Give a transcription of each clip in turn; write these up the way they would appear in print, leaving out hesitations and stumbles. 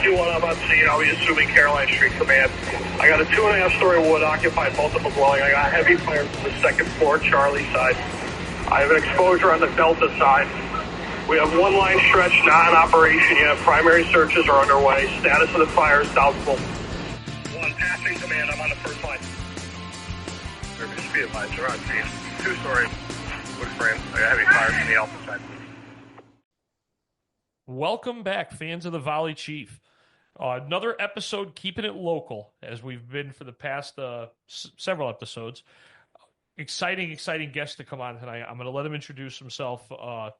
1051, I'm on scene. I'll be assuming Caroline Street Command. I got a 2.5-story wood occupied multiple dwelling. I got heavy fire from the second floor, Charlie side. I have an exposure on the Delta side. We have one line stretch not in operation yet. Primary searches are underway. Status of the fire is doubtful. One passing command. I'm on the first line. Service speed advised. We're on scene. 2-story wood frame. I got heavy fire from the Alpha side. Welcome back, fans of the Volley Chief. Another episode keeping it local, as we've been for the past several episodes. Exciting guest to come on tonight. I'm going to let him introduce himself. I'm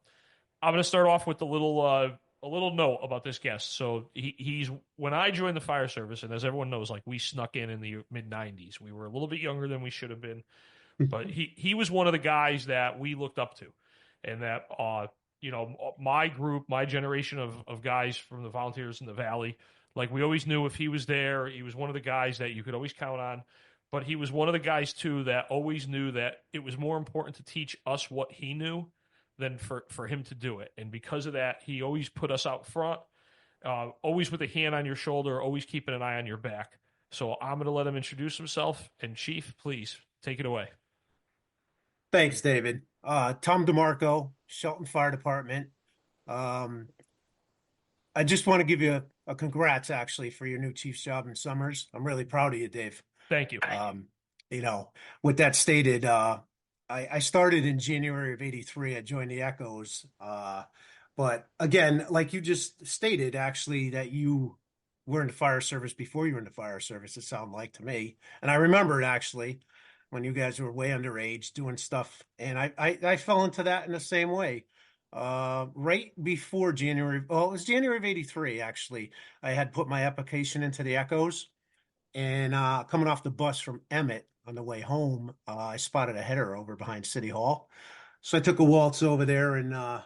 going to start off with a little note about this guest. So he's when I joined the fire service, and as everyone knows, like we snuck in the mid '90s. We were a little bit younger than we should have been, but he was one of the guys that we looked up to, and that my group, my generation of guys from the volunteers in the Valley, like we always knew if he was there, he was one of the guys that you could always count on. But he was one of the guys, too, that always knew that it was more important to teach us what he knew than for him to do it. And because of that, he always put us out front, always with a hand on your shoulder, always keeping an eye on your back. So I'm going to let him introduce himself. And, Chief, please, take it away. Thanks, David. Tom DeMarco, Shelton Fire Department. I just want to give you a congrats, actually, for your new chief's job in Summers. I'm really proud of you, Dave. Thank you. With that stated, I started in January of '83. I joined the Echoes. But again, like you just stated, actually, that you were in the fire service before you were in the fire service, it sounded like to me. And I remember it, actually, when you guys were way underage doing stuff. And I fell into that in the same way. Right before January, well, it was January of '83, actually. I had put my application into the Echoes. And coming off the bus from Emmett on the way home, I spotted a header over behind City Hall. So I took a waltz over there and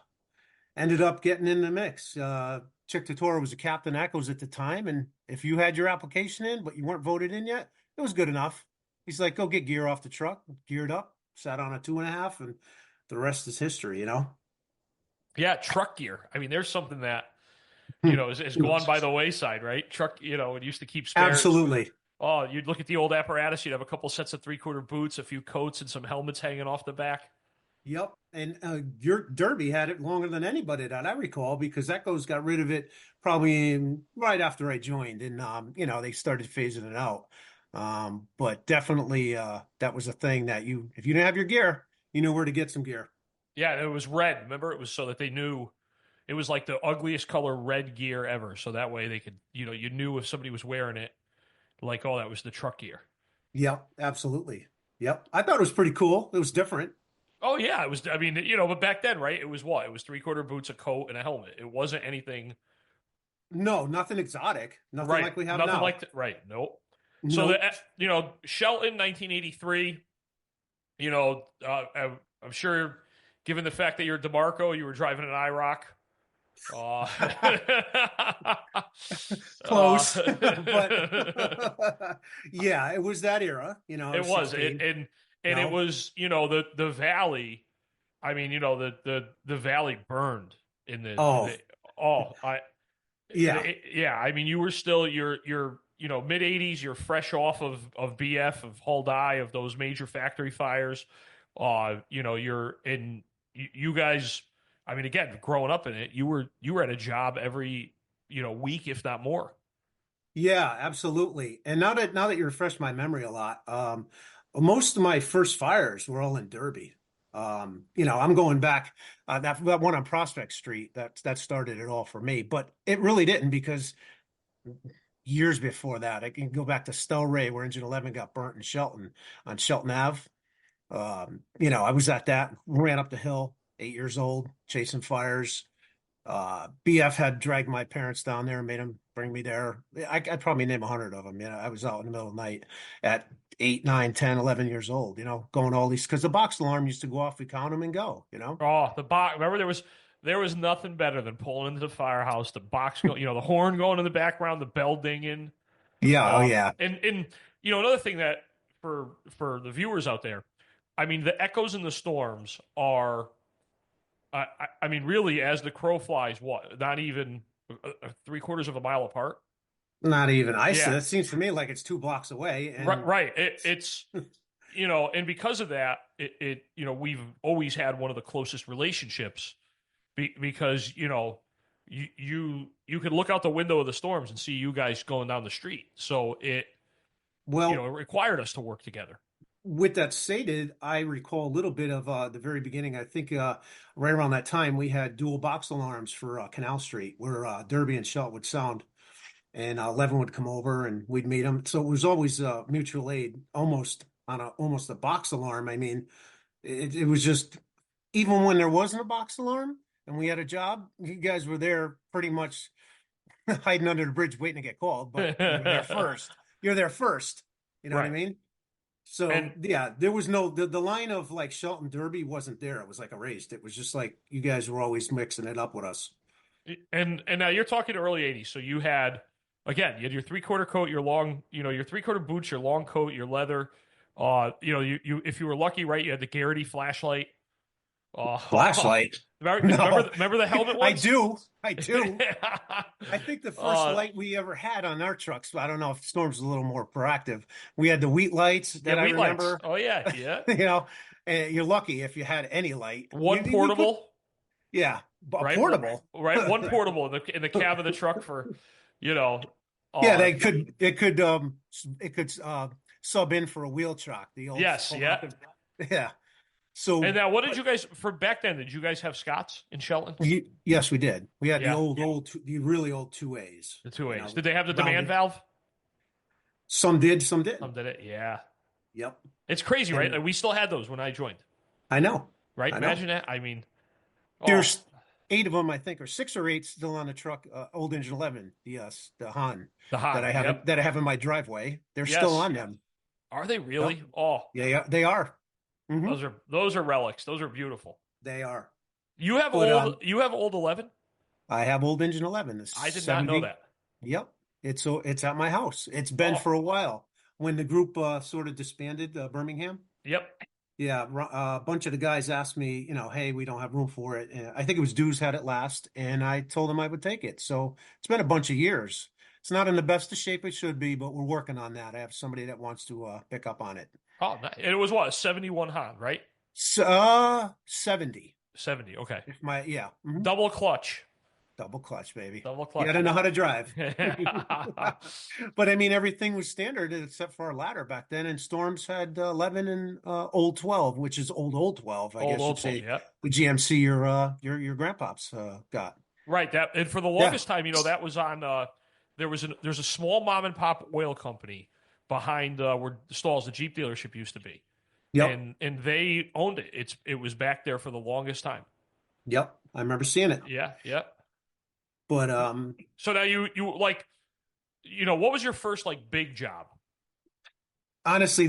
ended up getting in the mix. Chick Totoro was a captain Echoes at the time. And if you had your application in, but you weren't voted in yet, it was good enough. He's like, go get gear off the truck, geared up, sat on a 2.5, and the rest is history, Yeah, truck gear. I mean, there's something that, has gone by the wayside, right? Truck, it used to keep spares. Absolutely. Oh, you'd look at the old apparatus, you'd have a couple sets of 3/4 boots, a few coats, and some helmets hanging off the back. Yep. And your Derby had it longer than anybody that I recall, because Echoes got rid of it probably right after I joined. And, they started phasing it out. But definitely that was a thing that if you didn't have your gear, you knew where to get some gear. Yeah, it was red. Remember, it was so that they knew it was like the ugliest color red gear ever. So that way they could, you knew if somebody was wearing it, like, oh, that was the truck gear. Yep, absolutely. Yep. I thought it was pretty cool. It was different. Oh, yeah. It was, but back then, right, it was what? It was 3/4 boots, a coat, and a helmet. It wasn't anything. No, nothing exotic. Nothing right. like we have nothing now. Like right. Nope. So, Shelton, 1983, I'm sure, given the fact that you're DeMarco, you were driving an IROC. Close. But yeah, it was that era, It was. It was, the Valley. I mean, the Valley burned in the. I mean, you were still you're mid '80s. You're fresh off of BF, of Hull Die, of those major factory fires. You're in. You guys. I mean, again, growing up in it, you were at a job every week, if not more. Yeah, absolutely. And now that you refresh my memory a lot, most of my first fires were all in Derby. I'm going back that one on Prospect Street that started it all for me, but it really didn't, because years before that, I can go back to Stelray, where Engine 11 got burnt in Shelton on Shelton Ave. I was at that, ran up the hill, 8 years old, chasing fires. BF had dragged my parents down there and made them bring me there. I'd probably name 100 of them. I was out in the middle of the night at 8, 9, 10, 11 years old, going all these, because the box alarm used to go off. We count them and go, Oh, the box. Remember, there was nothing better than pulling into the firehouse, the box, the horn going in the background, the bell dinging. Yeah. Yeah. And another thing that for the viewers out there, I mean, the echoes and the storms are, I mean, really, as the crow flies, what? Not even 3/4 of a mile apart. Not even. Yeah, That seems to me like it's 2 blocks away. right, And right. It's and because of that, we've always had one of the closest relationships because you could look out the window of the storms and see you guys going down the street. So it well, required us to work together. with that stated, I recall a little bit of the very beginning. I think right around that time we had dual box alarms for Canal Street, where Derby and Shelton would sound, and Levin would come over and we'd meet him. So it was always mutual aid, almost a box alarm. I mean, it was just even when there wasn't a box alarm and we had a job, you guys were there pretty much hiding under the bridge waiting to get called, but you were there first. You're there first. You know what I Right. mean? So And yeah, there was no the line of like Shelton Derby wasn't there. It was like erased. It was just like you guys were always mixing it up with us. and now you're talking early 80s. So you had your 3/4 coat, your long, your 3/4 boots, your long coat, your leather. You if you were lucky, right, you had the Garrity flashlight. Flashlight? No, Remember the helmet I ones? do. I do. I think the first Uh, light we ever had on our trucks, I don't know if Storm's a little more proactive. We had the wheat lights that yeah, I wheat lights. remember. Oh yeah, yeah. You know, and you're lucky if you had any light. One We could, portable, yeah, a right? portable. Right, one portable in the cab of the truck for, you know, Yeah, uh, it could sub in for a wheel chock, the old yes, yeah. yeah. So And now, what did you guys for back then? Did you guys have Scots in Shelton? yes, we did. We had the Yeah, the really old 2As. the two You A's. know, Did they have the demand rounded. valve? Some did, some didn't. Some did it. Yeah, Yep. it's crazy, right? And Like, we still had those when I joined, I know. right? I know. Imagine that. I mean, oh, There's 8 of them, I think, or 6 or 8 still on the truck. Old engine 11, the Han the hot. Yep. that I have in my driveway. They're still Yes. on them. Are they Yep. really? Oh, Yeah, yeah, they are. Hmm. those are relics. Those are beautiful. They are. You have But old 11. I have old engine 11. The I did not know 70. that. Yep. It's at my house. It's been Oh, for a while. When the group sort of disbanded, Birmingham. yep. Yeah, a bunch of the guys asked me, hey, we don't have room for it. And I think it was Dews had it last, and I told them I would take it. So it's been a bunch of years. It's not in the best of shape it should be, but we're working on that. I have somebody that wants to pick up on it. Oh, nice. And it was what, a 71 Han, right? 70. 70. Okay. Yeah, mhm. Double clutch. Double clutch, baby. Double You clutch. got to know how to drive. Yeah. But I mean, everything was standard except for our ladder back then. And Storms had 11 and old 12, which is old 12, I guess you'd say. Yeah. The GMC your grandpops got. Right. That, and for the Yeah. longest time, that was on. There's a small mom and pop oil company behind where Stalls, the Jeep dealership, used to be. Yep. And they owned it. It was back there for the longest time. Yep. I remember seeing it. Yeah. Yeah. But So now you like, what was your first like big job? honestly,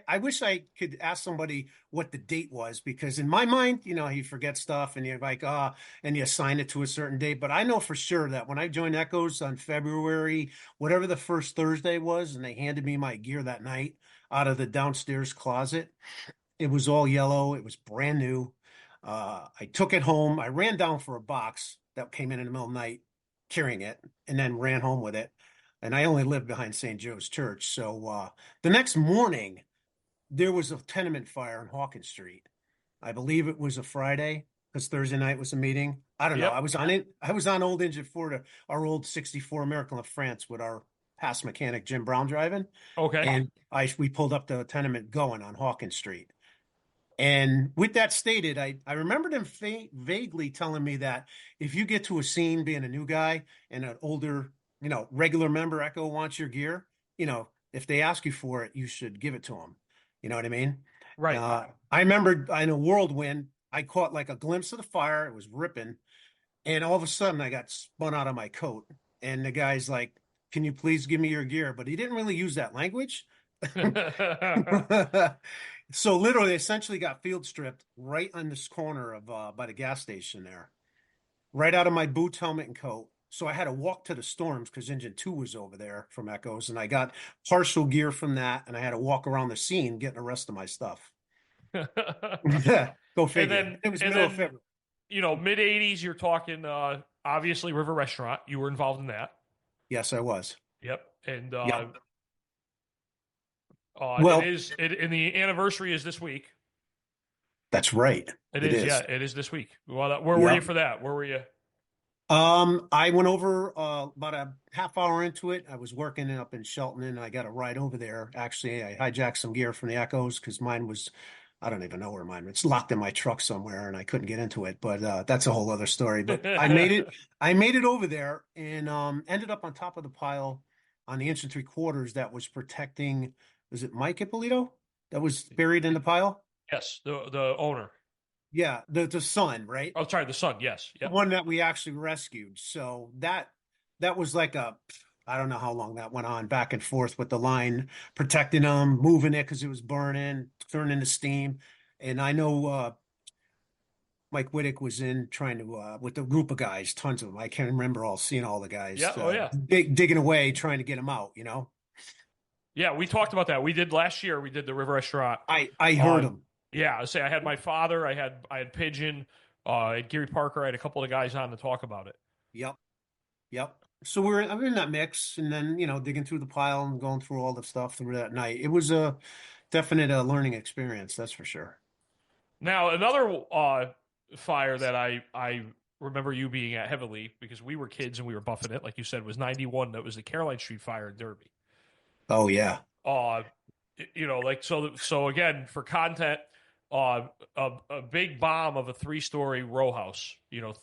I wish I could ask somebody what the date was, because in my mind, you forget stuff and you're like, and you assign it to a certain date. But I know for sure that when I joined Echoes on February, whatever the first Thursday was, and they handed me my gear that night out of the downstairs closet, it was all yellow. It was brand new. I took it home. I ran down for a box that came in the middle of the night carrying it, and then ran home with it. And I only lived behind St. Joe's Church. So the next morning, there was a tenement fire on Hawkins Street. I believe it was a Friday, because Thursday night was a meeting. I don't know. Yep. I was on it. I was on Old Engine Ford, our old 64 Miracle of France, with our past mechanic, Jim Brown, driving. Okay. And we pulled up the tenement going on Hawkins Street. And with that stated, I remember them vaguely telling me that if you get to a scene being a new guy and an older, regular member Echo wants your gear, if they ask you for it, you should give it to them. You know what I mean? Right. I remember in a whirlwind, I caught like a glimpse of the fire. It was ripping. And all of a sudden I got spun out of my coat. And the guy's like, "Can you please give me your gear?" But he didn't really use that language. So literally, essentially got field stripped right on this corner of by the gas station there, right out of my boots, helmet, and coat. So I had to walk to the Storms because Engine 2 was over there from Echoes, and I got partial gear from that, and I had to walk around the scene getting the rest of my stuff. Go figure. It was middle of February. Mid 80s, you're talking obviously River Restaurant. You were involved in that. Yes, I was. Yep. And Yeah. it Well, is and the anniversary is this week. that's right. It It is, is. yeah, it is this week. Well, where were you Yep. for that? Where were you? I went over about a half hour into it. I was working up in Shelton and I got a ride over there. Actually, I hijacked some gear from the Echoes because mine was, I don't even know where mine was. It's locked in my truck somewhere and I couldn't get into it. But that's a whole other story. But I made it. I made it over there and ended up on top of the pile on the 1 3/4 that was protecting. Was it Mike Ippolito that was buried in the pile? Yes, the owner. Yeah, the son, right? Oh, sorry, the son. Yes. The Yep. one that we actually rescued. So that was like a, I don't know how long that went on, back and forth with the line, protecting them, moving it because it was burning, turning to steam. And I know Mike Whittick was in trying to with a group of guys, tons of them. I can't remember seeing all the guys Yeah. Oh, yeah. digging away, trying to get them out. Yeah, we talked about that. We did last year. We did the River Restaurant. I heard them. Yeah, I say I had my father. I had Pigeon. I had Gary Parker. I had a couple of guys on to talk about it. Yep, yep. So I'm in that mix, and then digging through the pile and going through all the stuff through that night. It was a definite learning experience, that's for sure. Now, another fire that I remember you being at heavily because we were kids and we were buffing it, like you said, was 91. That was the Caroline Street fire in Derby. Oh yeah. Uh, like so again for content, a big bomb of a 3-story row house. Was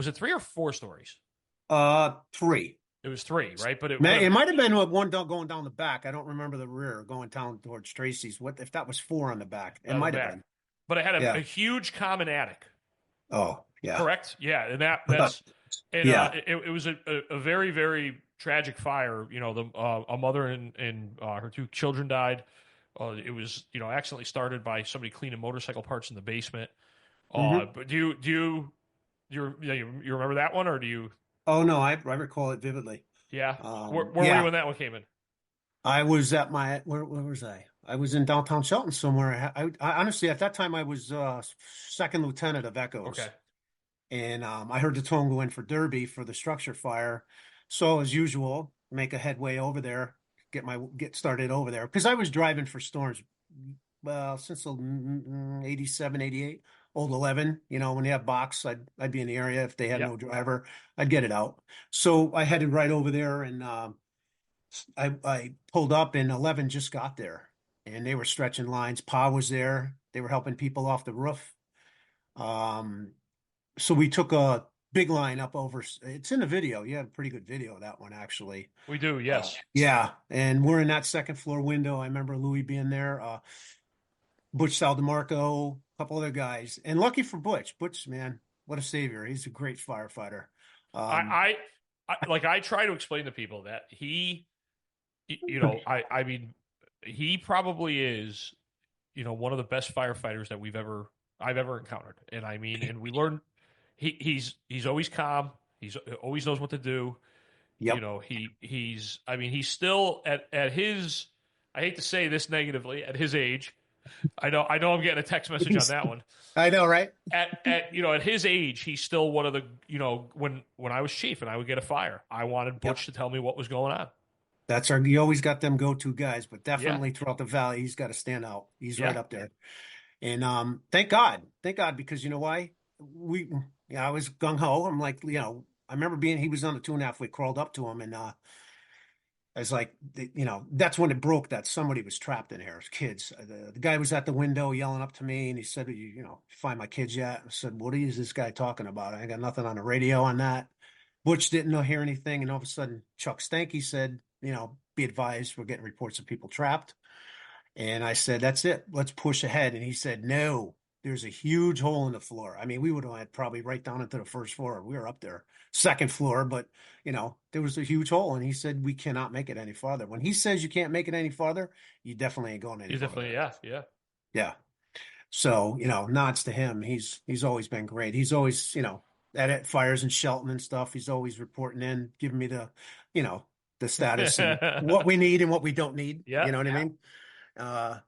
it 3 or 4 stories? 3. It was 3, right? But It might have been one going down the back. I don't remember the rear going down towards Tracy's. What if that was 4 on the back? It might have been. But it had Yeah. a huge common attic. Oh yeah. Correct. Yeah, and that's and yeah. It was a very very tragic fire. A mother and her 2 children died. It was accidentally started by somebody cleaning motorcycle parts in the basement. But do you remember that one or do you? Oh no, I recall it vividly. Yeah. Where were you when that one came in? I was at where was I? I was in downtown Shelton somewhere. I honestly at that time I was second lieutenant of Echoes. Okay. And I heard the tone go in for Derby for the structure fire. So as usual, make a headway over there, get started over there because I was driving for storms since 87, 88, old 11. When they have box, I'd be in the area. If they had no driver, I'd get it out. So I headed right over there and I pulled up and 11 just got there and they were stretching lines. Pa was there. They were helping people off the roof. So we took a big line up over. It's in the video. You have a pretty good video of that one, actually. We do, yes. Yeah, and we're in that second floor window. I remember Louis being there. Butch Tom DeMarco, a couple other guys, and lucky for Butch. Butch, man, what a savior! He's a great firefighter. I try to explain to people that he, I mean, he probably is, one of the best firefighters that I've ever encountered, and I mean, and we learn. He's always calm. He's always knows what to do. Yep. He's still at his, I hate to say this negatively, at his age. I know I'm getting a text message on that one. I know, right? At his age, he's still one of the, when I was chief and I would get a fire, I wanted Butch to tell me what was going on. You always got them go-to guys, but definitely throughout the valley, he's got to stand out. He's right up there. And thank God, because you know why? I was gung ho. I'm like, I remember he was on the 2.5. We crawled up to him, and I was like, that's when it broke that somebody was trapped in here. Kids. The guy was at the window yelling up to me, and he said, find my kids yet? I said, what is this guy talking about? I got nothing on the radio on that. Butch didn't hear anything, and all of a sudden, Chuck Stanky said, be advised, we're getting reports of people trapped. And I said, that's it. Let's push ahead. And he said, no, there's a huge hole in the floor. I mean, we would have went probably right down into the first floor. We were up there, second floor, but there was a huge hole. And he said, we cannot make it any farther. When he says you can't make it any farther, you definitely ain't going any farther. Definitely, yeah. So, nods to him. He's always been great. He's always, at fires in Shelton and stuff. He's always reporting in, giving me the, the status and what we need and what we don't need. Yeah. You know what I mean?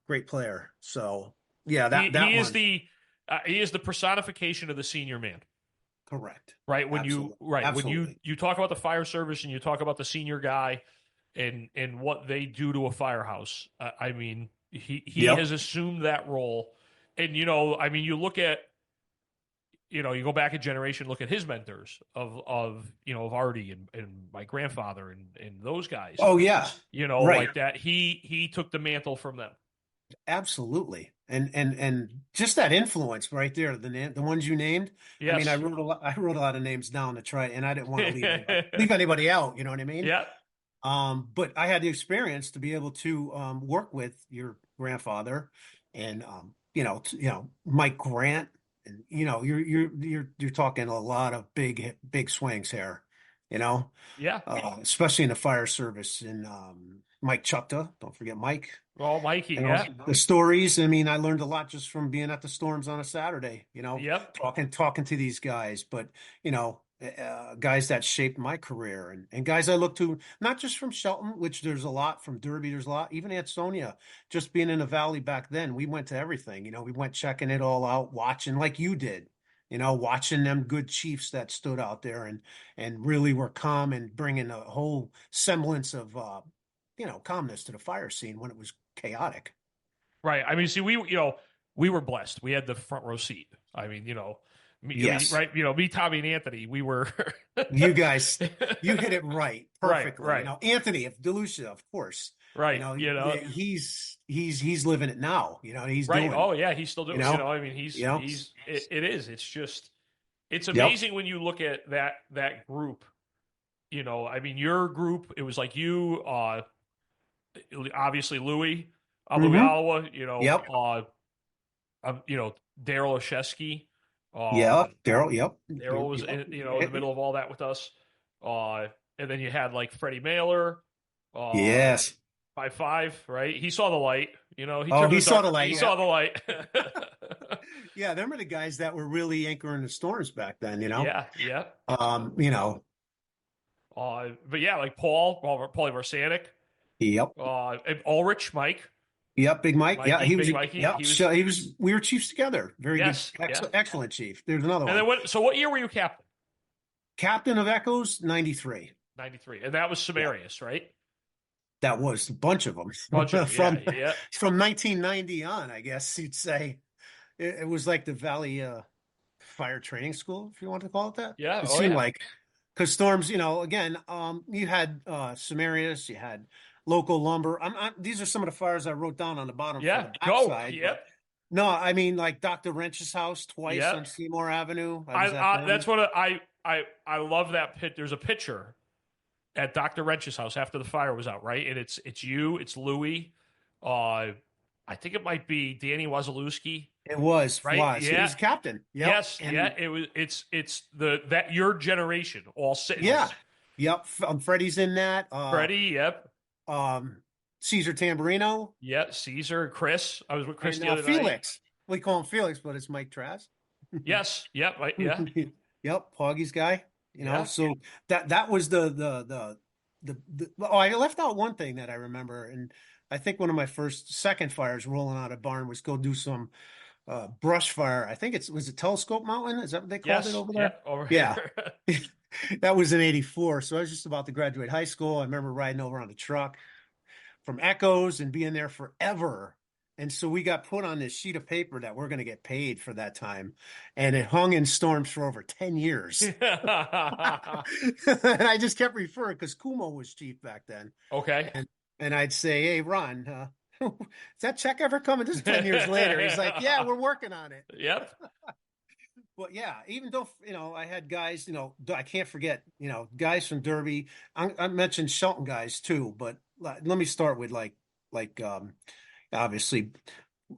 Great player. So yeah, he is the personification of the senior man. Correct. right? When Absolutely. you talk about the fire service and you talk about the senior guy and what they do to a firehouse, I mean, he Yep. has assumed that role. And I mean, you look at you go back a generation, look at his mentors of Artie and my grandfather and those guys, Oh yeah. Right. like that. He took the mantle from them. Absolutely. And just that influence right there, the ones you named. I mean, Yes. I wrote a lot of names down to try, and I didn't want to leave anybody out, you know what I mean? Yeah. But I had the experience to be able to work with your grandfather and Mike Grant, and you're talking a lot of big swings here, Yeah. especially in the fire service, and Mike Chupta, don't forget Mike. Well, Mikey. You know, Yeah. the stories. I mean, I learned a lot just from being at the Storms on a Saturday, Yep. talking to these guys, but guys that shaped my career, and guys I look to, not just from Shelton, which there's a lot, from Derby, there's a lot, even Ansonia, just being in the Valley back then, we went to everything, we went checking it all out, watching like you did, watching them good chiefs that stood out there and really were calm and bringing a whole semblance of, calmness to the fire scene when it was chaotic. Right. I mean, see, we were blessed. We had the front row seat. I mean, Yes. right. Me, Tommy, and Anthony, we were. You guys, you hit it right, perfectly. Right. Anthony of Delucia, of course. Right. He's living it now. He's right. doing. Oh yeah, he's still doing. I mean, it is. It's just, it's amazing when you look at that group. I mean, your group. It was like you, obviously Louis, Louis Alwa. Yep. Daryl Oshesky. Yeah, Daryl. Yep. Daryl was in the middle of all that with us. And then you had like Freddie Mailer. Yes. 5'5", right? He saw the light. He saw the light. He saw the light. Yeah, them are the guys that were really anchoring the Storms back then. Yeah. But yeah, like Paulie Varsanic. Yep. And Ulrich, Mike. Yep, Big Mike. Mikey, Yeah, he was. Big Mikey. Yep, he was. We were chiefs together. Very good, excellent chief. There's another one. Then so what year were you captain? Captain of Echoes, 93. 93, and that was Samarius, right? That was a bunch of them. From 1990 on, I guess you'd say. It was like the Valley Fire Training School, if you want to call it that. Yeah, it seemed like, because Storms, again, you had Samarius, you had Local Lumber. These are some of the fires I wrote down on the bottom. Yeah, for the backside, Yep. No, I mean like Dr. Wrench's house twice on Seymour Avenue. That's what I love that pit. There's a picture at Dr. Wrench's house after the fire was out, right? And it's you, it's Louis. I think it might be Danny Wazalewski. It was right. Yeah. He was captain. Yep. Yes. It was. It's that your generation all sitting. Yeah. Yep. Freddie's in that. Freddie. Yep. Caesar Tamburino. Yep. Caesar. Chris. I was with Chris the other Felix. night. We call him Felix, but it's Mike Trask. Yes. Yep. Right, yeah. Yep. Poggy's guy. So that was the I left out one thing that I remember, and I think one of my second fires rolling out of barn was go do some brush fire. I think was it Telescope Mountain? Is that what they called it over there? Yeah. That was in 84. So I was just about to graduate high school. I remember riding over on the truck from Echoes and being there forever. And so we got put on this sheet of paper that we're going to get paid for that time. And it hung in Storms for over 10 years. And I just kept referring because Kumo was chief back then. Okay. And I'd say, hey, Ron, is that check ever coming? This is 10 years later. He's like, yeah, we're working on it. Yep. But yeah, even though, I had guys, I can't forget, guys from Derby. I mentioned Shelton guys too, but let me start with obviously,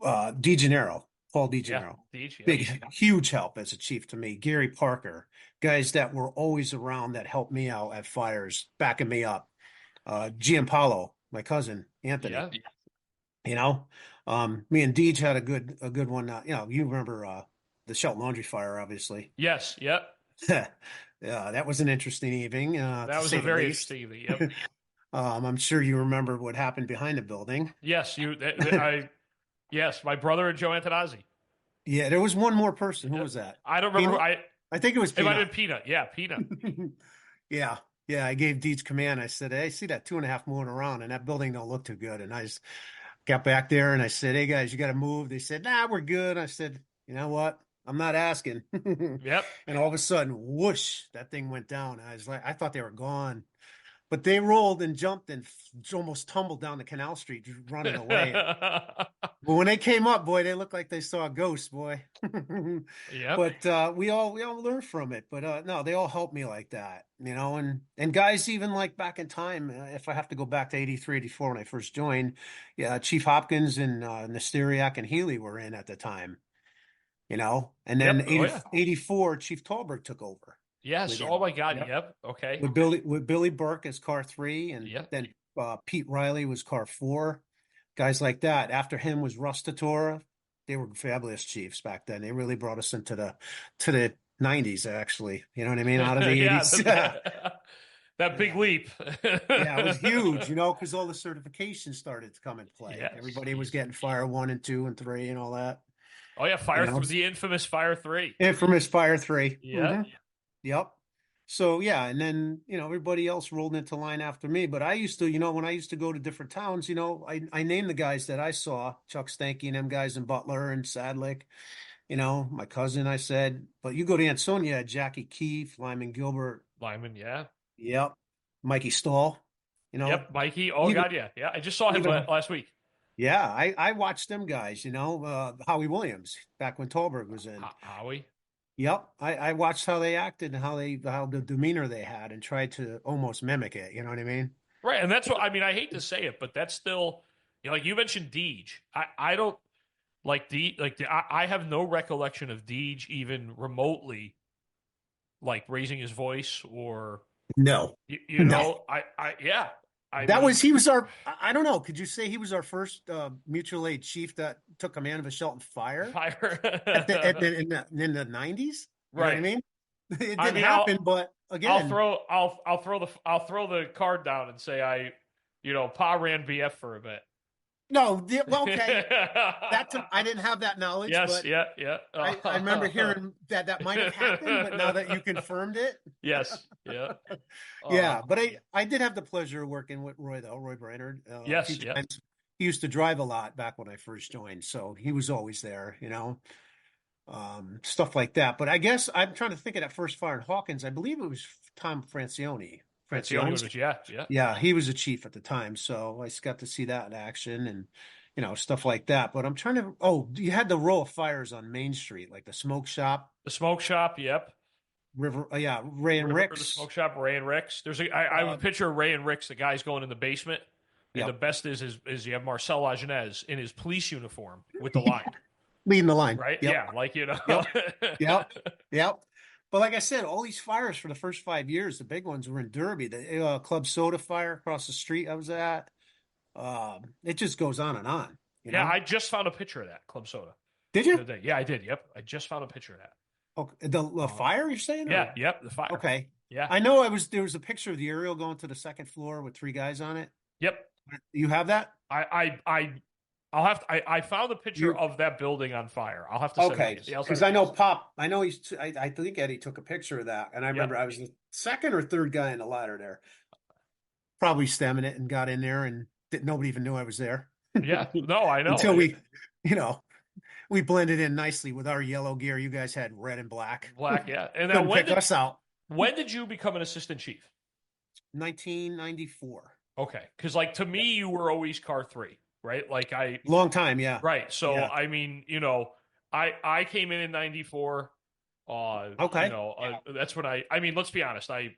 DeGennaro, Paul DeGennaro, big, huge help as a chief to me. Gary Parker, guys that were always around that helped me out at fires, backing me up. Gianpaolo, my cousin Anthony. Me and Deej had a good one. You remember the Shelton Laundry fire, obviously. Yes. Yep. Yeah, that was an interesting evening. That was a very interesting evening. Yep. I'm sure you remember what happened behind the building. Yes, yes, my brother and Joe Antonazzi. Yeah, there was one more person. Who was that? I don't remember. I think it was It might Peanut. have been Peanut. Yeah, Peanut. Yeah. Yeah. I gave Deeds command. I said, hey, I see that 2.5 moving around and that building don't look too good. And I just got back there and I said, hey guys, you got to move. They said, nah, we're good. I said, you know what? I'm not asking. Yep. And all of a sudden, whoosh, that thing went down. I was like, I thought they were gone. But they rolled and jumped and almost tumbled down the canal street running away. But when they came up, boy, they looked like they saw a ghost, boy. Yep. But we all learned from it. But no, they all helped me like that, and guys, even like back in time, if I have to go back to 83, 84 when I first joined, yeah, Chief Hopkins and Nesteriak and Healy were in at the time, and then Yep. Oh, yeah. 84, Chief Tallberg took over Yes. with him. Oh my God. Yep. Yep. Okay. With Billy Burke as car 3, and Yep. then Pete Riley was car 4. Guys like that. After him was Russ Tatora. They were fabulous chiefs back then. They really brought us into the 90s, actually. You know what I mean? Out of the Yeah, 80s. that big leap. Yeah, it was huge, because all the certifications started to come in play. Yes, Everybody was yes. getting Fire 1 and 2 and 3 and all that. Oh yeah, the infamous Fire 3. Infamous Fire 3. Yeah. Mhm. Yep. So yeah, and then everybody else rolled into line after me. But I used to, when I used to go to different towns, I named the guys that I saw, Chuck Stanky and them guys in Butler and Sadlick. My cousin, I said, but you go to Ansonia, Jackie Keefe, Lyman Gilbert. Lyman, yeah. Yep. Mikey Stahl. Yep, Mikey. Oh even, God, yeah, yeah. I just saw him last week. Yeah, I watched them guys. Howie Williams back when Tallberg was in. Howie. Yep, I watched how they acted and how the demeanor they had and tried to almost mimic it. You know what I mean? Right, and that's what I mean. I hate to say it, but that's still, like you mentioned, Deej. I don't like I have no recollection of Deej even remotely like raising his voice or No, no. Yeah. He was our, I don't know. Could you say he was our first mutual aid chief that took command of a Shelton Fire? In the 90s? You know what I mean? It didn't happen, but again, I'll throw the card down and say Pa ran BF for a bit. No, well, okay. I didn't have that knowledge. Yes, but yeah. I remember hearing that might have happened, but now that you confirmed it, yes, yeah, yeah. But I did have the pleasure of working with Roy Brainerd. Yes, yeah. He used to drive a lot back when I first joined, so he was always there. Stuff like that. But I guess I'm trying to think of that first fire in Hawkins. I believe it was Tom Francione. Yeah. He was a chief at the time, so I got to see that in action and stuff like that. But I'm trying to. Oh, you had the row of fires on Main Street, like the smoke shop. The smoke shop, yep. Ray and Rick's. The smoke shop, Ray and Rick's. I have a picture of Ray and Rick's. The guy's going in the basement, and the best is you have Marcel Lajeunesse in his police uniform with the line. Leading the line, right? Yep. Yeah, Yep. But like I said, all these fires for the first 5 years, the big ones were in Derby. The Club Soda fire across the street I was at. It just goes on and on. Yeah, I just found a picture of that Club Soda. Did you? Yeah, I did. Yep, I just found a picture of that. Okay. The fire you're saying? Yeah, yep, the fire. Okay. Yeah. I know there was a picture of the aerial going to the second floor with 3 guys on it. Yep. You have that? I found a picture of that building on fire. I'll have to send it to you. Because I know Pop. I know I think Eddie took a picture of that, and I remember I was the second or third guy in the ladder there, probably stemming it, and got in there, and nobody even knew I was there. Yeah, no, I know. Until we blended in nicely with our yellow gear. You guys had red and black. Black, yeah. And then pick us out. When did you become an assistant chief? 1994. Okay, because to me, you were always car 3. Right, long time, yeah. Right, so yeah. I mean, I came in 94. Okay, that's when I mean, let's be honest, I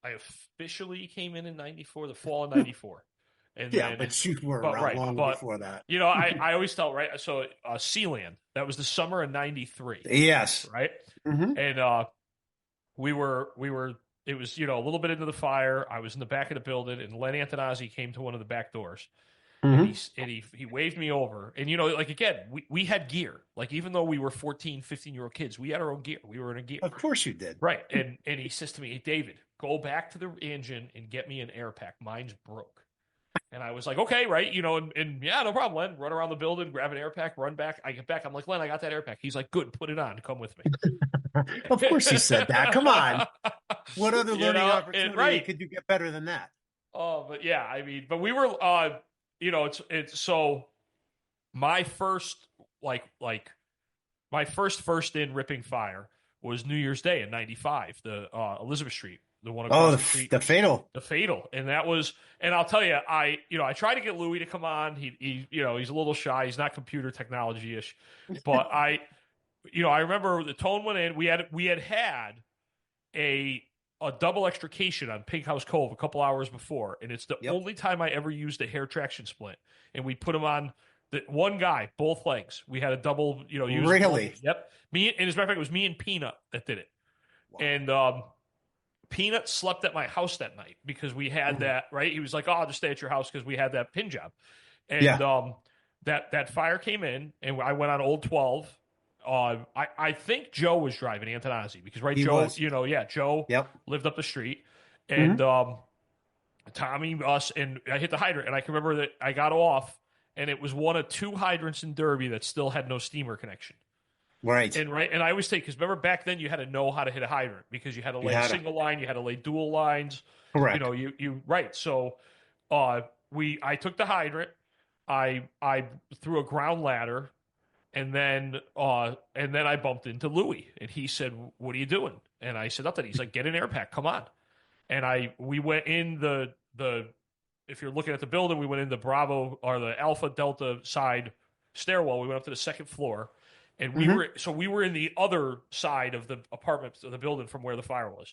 officially came in 94, the fall of 94, and but you were around long before that. I always felt right. So Sealand, that was the summer of 93. Yes, right, and we were. It was, a little bit into the fire. I was in the back of the building, and Len Antonazzi came to one of the back doors, and he waved me over. And, again, we had gear. Even though we were 14, 15-year-old kids, we had our own gear. We were in a gear. Of course you did. Right. And he says to me, hey, David, go back to the engine and get me an air pack. Mine's broke. And I was like, okay, right, and yeah, no problem, Len. Run around the building, grab an air pack, run back. I get back. I'm like, Len, I got that air pack. He's like, good, put it on. Come with me. Of course he said that. Come on. What other learning opportunity right. could you get better than that? Oh, but yeah, I mean, but we were, it's so my first, my first in ripping fire was New Year's Day in '95, the Elizabeth Street. The one across the street, the fatal, and that was, and I'll tell you, I tried to get Louis to come on. He he's a little shy. He's not computer technology ish, but I remember the tone went in. We had a double extrication on Pink House Cove a couple hours before, and it's the only time I ever used a hair traction splint. And we put him on the one guy, both legs. We had a double, really, yep. Me, and as a matter of fact, it was me and Peanut that did it, and Peanut slept at my house that night because we had that, right? He was like, oh, I'll just stay at your house because we had that pin job. And that fire came in, and I went on Old 12. I think Joe was driving Antonazzi because, right, Joe lived up the street. And Tommy, us, and I hit the hydrant. And I can remember that I got off, and it was one of two hydrants in Derby that still had no steamer connection. Right. And I always take, because remember back then you had to know how to hit a hydrant because you had to lay a single line, you had to lay dual lines. Correct. You right. So I took the hydrant, I threw a ground ladder, and then I bumped into Louis, and he said, "What are you doing?" And I said, "Nothing." He's like, "Get an air pack, come on." And we went in the if you're looking at the building, we went in the Bravo or the Alpha Delta side stairwell. We went up to the second floor. And we were in the other side of the apartment of the building from where the fire was.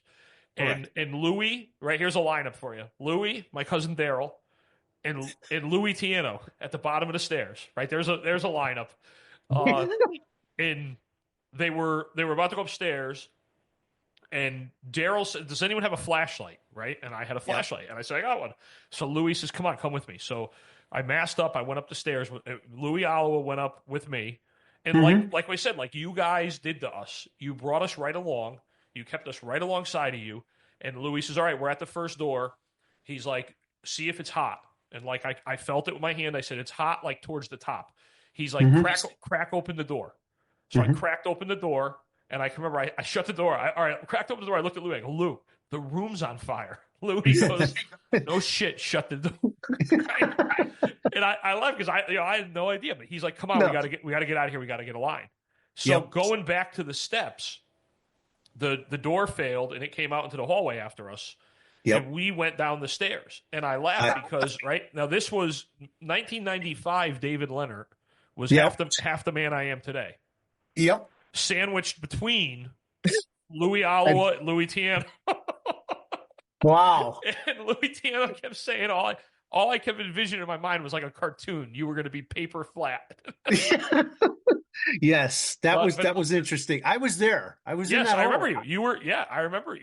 And Louis, right, here's a lineup for you. Louis, my cousin Daryl, and Louis Tiano at the bottom of the stairs. Right? There's a lineup. And they were about to go upstairs, and Daryl said, "Does anyone have a flashlight?" Right? And I had a flashlight, and I said, "I got one." So Louis says, "Come on, come with me." So I masked up, I went up the stairs. Louis Alua went up with me. And like we said, like you guys did to us, you brought us right along. You kept us right alongside of you. And Louis says, all right, we're at the first door. He's like, see if it's hot. And like I felt it with my hand. I said, it's hot, like towards the top. He's like, crack open the door. So I cracked open the door. And I can remember I shut the door. I cracked open the door. I looked at Louis. I go, Lou, the room's on fire. Louis goes, no shit, shut the door. And I laughed because I had no idea. But he's like, come on, we gotta get out of here. We gotta get a line. So going back to the steps, the door failed and it came out into the hallway after us. And we went down the stairs. And I laughed because right now this was 1995. David Lenart was half the man I am today. Sandwiched between Louis Alua and Louis Tiano. Wow. And Louis Tiano kept saying all I kept envisioning in my mind was like a cartoon. You were going to be paper flat. Yes, that was interesting. I was there. I was in that. I remember you. You were. Yeah, I remember.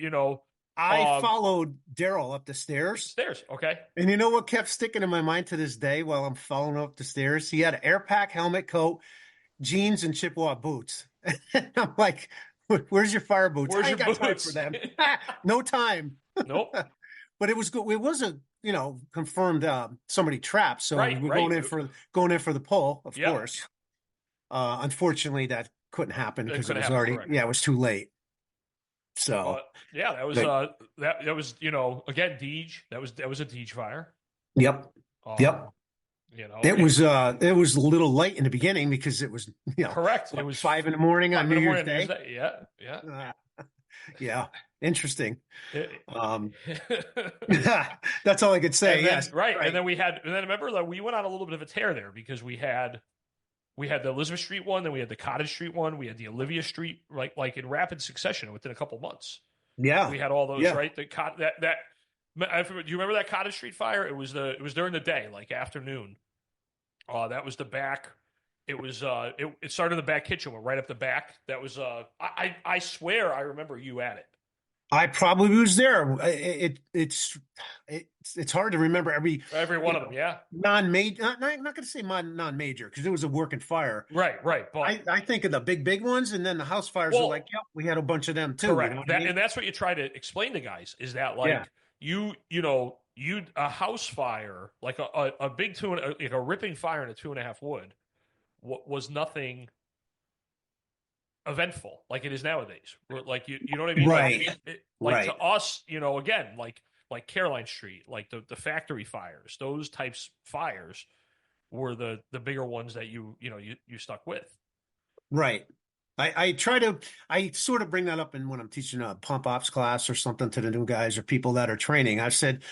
I followed Daryl up the stairs. Okay. And you know what kept sticking in my mind to this day while I'm following up the stairs? He had an air pack, helmet, coat, jeans, and Chippewa boots. And I'm like, where's your fire boots? I ain't got time for them. No time. Nope. But it was good. It was a confirmed somebody trapped. So we're going in for the pull, of course. Unfortunately, that couldn't happen because it was already it was too late. So that was again Deej. That was a Deej fire. Yep. It was a little late in the beginning because it was correct. It was 5 a.m. on New Year's Day. Yeah. Interesting. That's all I could say. Yes. Right. And then remember that we went on a little bit of a tear there because we had the Elizabeth Street one, then we had the Cottage Street one, we had the Olivia Street, like in rapid succession within a couple months. Yeah. We had all those, right? Do you remember that Cottage Street fire? It was during the day, like afternoon. That was the back. It was it started in the back kitchen, went right up the back. That was I swear I remember you at it. I probably was there. It's hard to remember every one of them. Yeah, non-major. I'm not going to say non-major because it was a working fire. Right. But I think of the big ones, and then the house fires are like, we had a bunch of them too. Correct. And that's what you try to explain to guys is that like you a house fire, like a big like a ripping fire in a 2.5 wood, was nothing eventful like it is nowadays. Like you know what I mean? Right. Like to Right. us, again, like Caroline Street, like the factory fires, those types fires were the bigger ones that you stuck with. Right. I sort of bring that up in when I'm teaching a pump ops class or something to the new guys or people that are training. I've said,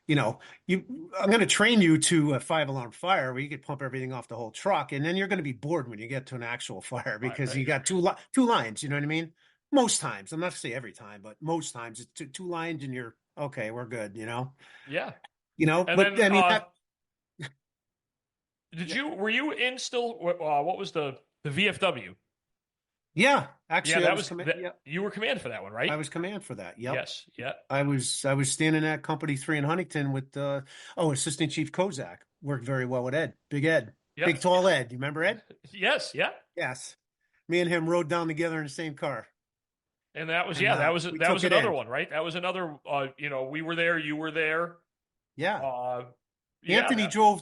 I'm going to train you to a 5 alarm fire where you could pump everything off the whole truck, and then you're going to be bored when you get to an actual fire because Right. you got two lines. You know what I mean? Most times, I'm not to say every time, but most times it's two lines, and you're okay. We're good. Yeah. And But then I mean, were you in still? What was the VFW? yeah, Yeah, actually, yeah, you were command for that one, right? I was command for that. Yep. Yes. Yeah. I was standing at Company 3 in Huntington with Assistant Chief Kozak. Worked very well with Ed. Big Ed. Yep. Big tall Ed. You remember Ed? Yes. Yeah. Yes. Me and him rode down together in the same car. And that was And, that was another in. one, right? That was another we were there, you were there. Yeah. Yeah. Anthony drove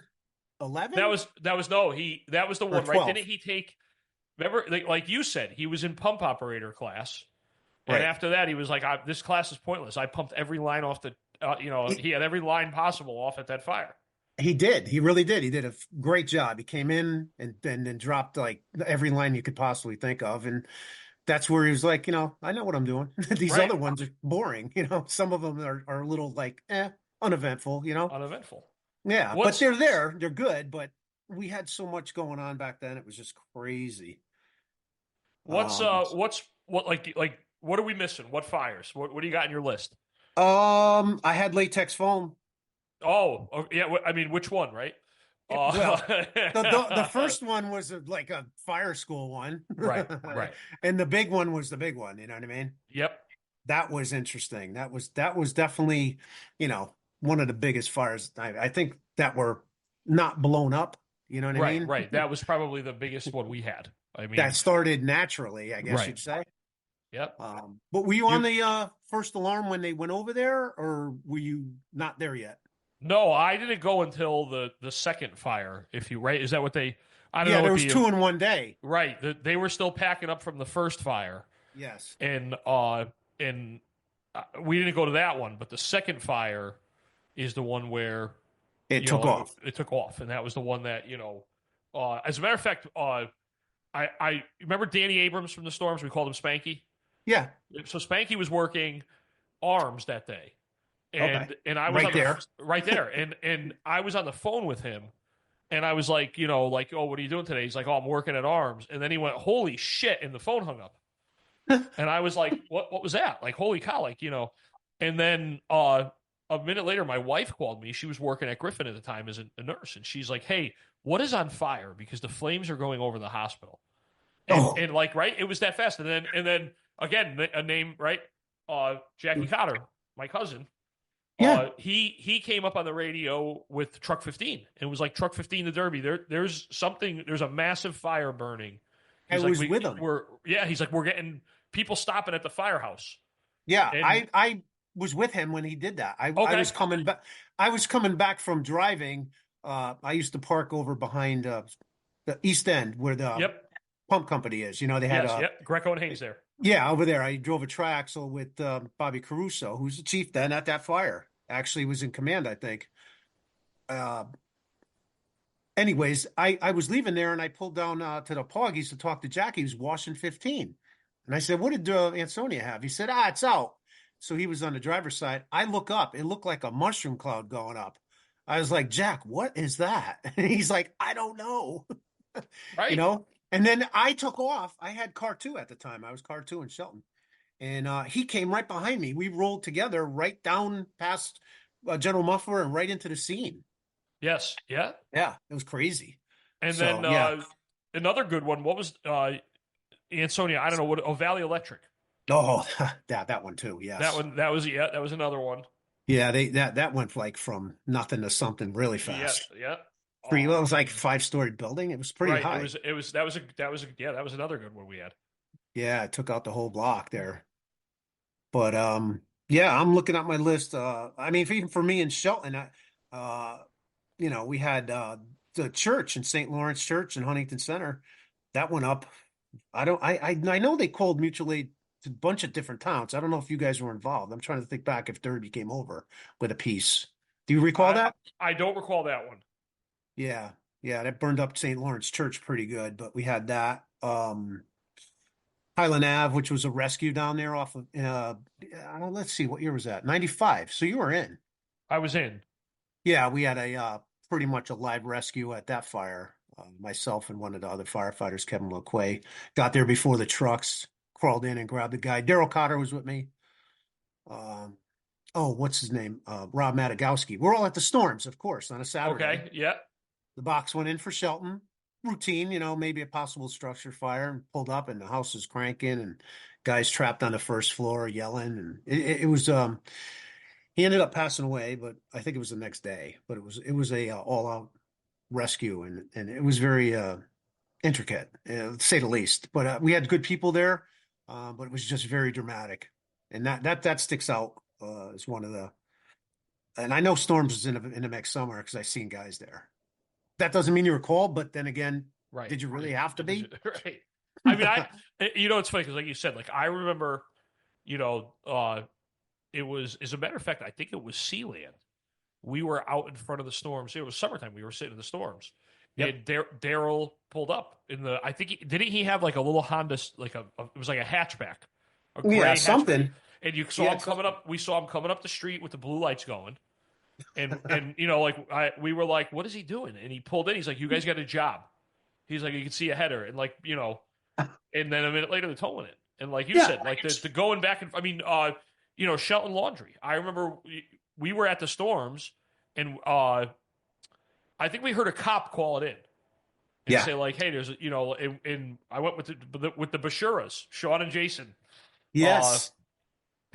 11? That was that was the one, 12. right? Didn't he take, remember, like you said, he was in pump operator class. And Right. after that, he was like, this class is pointless. I pumped every line off he had every line possible off at that fire. He did. He really did. He did a great job. He came in and then dropped like every line you could possibly think of. And that's where he was like, I know what I'm doing. These Right. other ones are boring. Some of them are a little like, uneventful, Uneventful. Yeah, but they're there. They're good, but we had so much going on back then. It was just crazy. What are we missing? What fires? What do you got in your list? I had latex foam. Oh, yeah. I mean, which one, right? Well, the first one was like a fire school one. Right. And the big one was the big one. You know what I mean? Yep. That was interesting. That was definitely, one of the biggest fires. I think that were not blown up. You know what I mean? Right. That was probably the biggest one we had. I mean, that started naturally, I guess you'd say. Yep. But were you on the first alarm when they went over there, or were you not there yet? No, I didn't go until the second fire. Right? Is that what they? I don't know. Yeah, there was 2 in one day. Right. They were still packing up from the first fire. Yes. And we didn't go to that one, but the second fire is the one where it took off. It took off, and that was the one that as a matter of fact, I remember Danny Abrams from the Storms. We called him Spanky. Yeah. So Spanky was working arms that day, and I was right there, and I was on the phone with him, and I was like, oh, what are you doing today? He's like, oh, I'm working at arms, and then he went, holy shit, and the phone hung up, and I was like, what was that? Like, holy cow, and then a minute later, my wife called me. She was working at Griffin at the time as a nurse, and she's like, hey, what is on fire? Because the flames are going over the hospital. And right, it was that fast. And then again, a name, right? Jackie Cotter, my cousin. Yeah. He came up on the radio with Truck 15. It was like Truck 15, the Derby. There's a massive fire burning. I was with him. He's like, we're getting people stopping at the firehouse. Yeah, I was with him when he did that. I was coming back. I was coming back from driving. I used to park over behind the East End where the pump company is. They had Greco and Haynes there. Yeah, over there. I drove a triaxle with Bobby Caruso, who's the chief then at that fire. Actually was in command, I think. Anyways, I was leaving there and I pulled down to the Poggies to talk to Jackie, who's washing 15. And I said, what did Ansonia have? He said, it's out. So he was on the driver's side. I look up. It looked like a mushroom cloud going up. I was like, Jack, what is that? And he's like, I don't know. Right. And then I took off. I had car 2 at the time. I was car 2 in Shelton. And he came right behind me. We rolled together right down past General Muffler and right into the scene. Yes. Yeah. Yeah. It was crazy. And then another good one. What was Ansonia? I don't know. Valley Electric. Oh, that one too. Yes. That was another one. Yeah. That went like from nothing to something really fast. Yeah. It was like a 5-story building. It was pretty high. That was another good one we had. Yeah, it took out the whole block there. But Yeah, I'm looking at my list. I mean, even for me in Shelton, uh, we had the church in St. Lawrence Church in Huntington Center. That went up. I know they called mutual aid to a bunch of different towns. I don't know if you guys were involved. I'm trying to think back if Derby came over with a piece. Do you recall I that? I don't recall that one. Yeah. Yeah, that burned up St. Lawrence Church pretty good, but we had that. Highland Ave, which was a rescue down there off of let's see, what year was that? 95. So you were in. I was in. Yeah, we had a pretty much a live rescue at that fire. Myself and one of the other firefighters, Kevin LaQuay, got there before the trucks, crawled in and grabbed the guy. Daryl Cotter was with me. Um, oh, what's his name? Rob Matagowski. We're all at the Storms, of course, on a Saturday. Okay. Yeah. The box went in for Shelton. Routine, maybe a possible structure fire, and pulled up, and the house is cranking, and guys trapped on the first floor yelling, and it was he ended up passing away, but I think it was the next day. But it was a all out rescue, and it was very intricate, to say the least. But we had good people there, but it was just very dramatic, and that sticks out as one of the. And I know Storms was in the next summer because I seen guys there. That doesn't mean you were called, but then again, Right. did you really have to be? Right. I mean, it's funny because, like you said, like I remember, it was, as a matter of fact, I think it was Sealand. We were out in front of the Storms. It was summertime. We were sitting in the Storms, Yep. and Daryl pulled up in the. I think didn't he have like a little Honda, like it was like a hatchback, a gray Yeah, hatchback. something. And you saw him coming up. We saw him coming up the street with the blue lights going. And like we were like, what is he doing? And he pulled in. He's like, you guys got a job. He's like, you can see a header, and like and then a minute later they're towing it. And like you Yeah. said, like the going back and I mean, Shelton Laundry. I remember we were at the Storms, and I think we heard a cop call it in and Yeah. say like, hey, there's and I went with the Bashuras, Sean and Jason. Uh, Yes.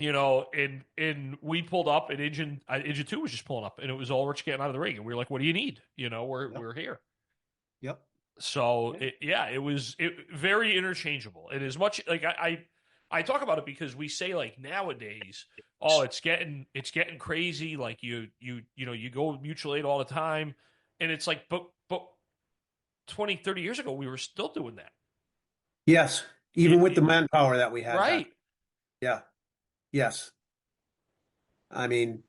and we pulled up, and engine two was just pulling up, and it was Ulrich getting out of the ring, and we were like, "What do you need?" We're here. Yep. So it was very interchangeable. And as much like I talk about it because we say like nowadays, oh, it's getting crazy. Like you go mutual aid all the time, and it's like, but 20, 30 years ago, we were still doing that. Yes. Even with the manpower that we had back. Right. Yeah. Yes. I mean,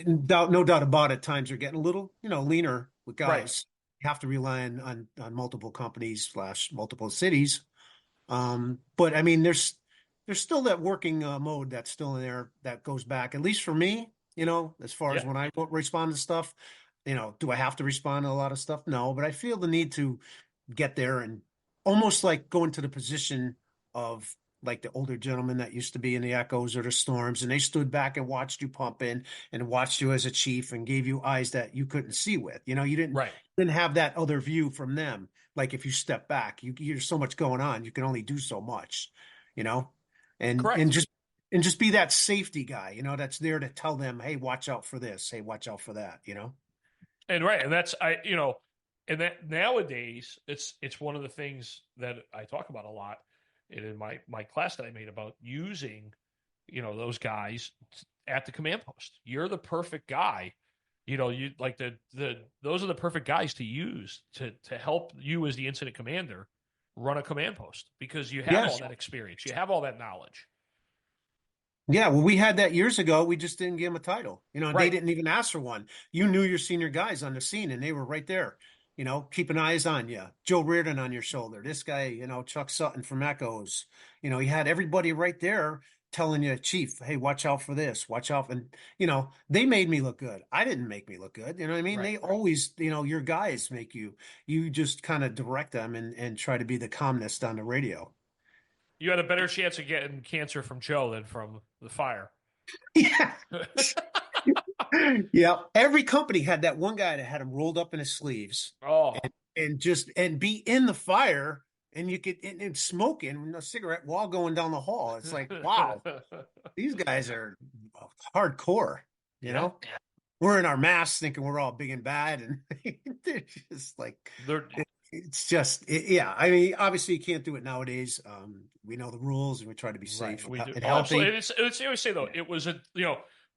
no doubt about it. Times are getting a little, leaner with guys. Right. You have to rely on multiple companies / multiple cities. But I mean, there's still that working mode that's still in there that goes back, at least for me, as far as Yeah. when I respond to stuff, do I have to respond to a lot of stuff? No, but I feel the need to get there and almost like go into the position of like the older gentleman that used to be in the Echoes or the Storms, and they stood back and watched you pump in and watched you as a chief and gave you eyes that you couldn't see with. You Right. didn't have that other view from them. Like if you step back, there's so much going on, you can only do so much, you know, and Correct. and just be that safety guy, that's there to tell them, hey, watch out for this, hey, watch out for that. And right, and that's and that nowadays it's one of the things that I talk about a lot, and in my class that I made about using, those guys at the command post. You're the perfect guy, you like those are the perfect guys to use to help you as the incident commander run a command post because you have all that experience, you have all that knowledge. Yeah, well, we had that years ago. We just didn't give them a title. They Right. didn't even ask for one. You knew your senior guys on the scene, and they were right there, keeping eyes on you. Joe Reardon on your shoulder. This guy, Chuck Sutton from Echoes. You had everybody right there telling you, Chief, hey, watch out for this, watch out. And, they made me look good. I didn't make me look good. You know what I mean? Right. They always, your guys make you just kind of direct them and try to be the calmness on the radio. You had a better chance of getting cancer from Joe than from the fire. Yeah. Yeah. Every company had that one guy that had him rolled up in his sleeves. Oh. And be in the fire, and you could and smoking a cigarette while going down the hall. It's like, wow, these guys are hardcore, you know? We're in our masks thinking we're all big and bad, and they're just like they're it's just, yeah. I mean, obviously you can't do it nowadays. We know the rules and we try to be Right, safe we do. and Oh, absolutely. healthy. It's I always say though, Yeah. it was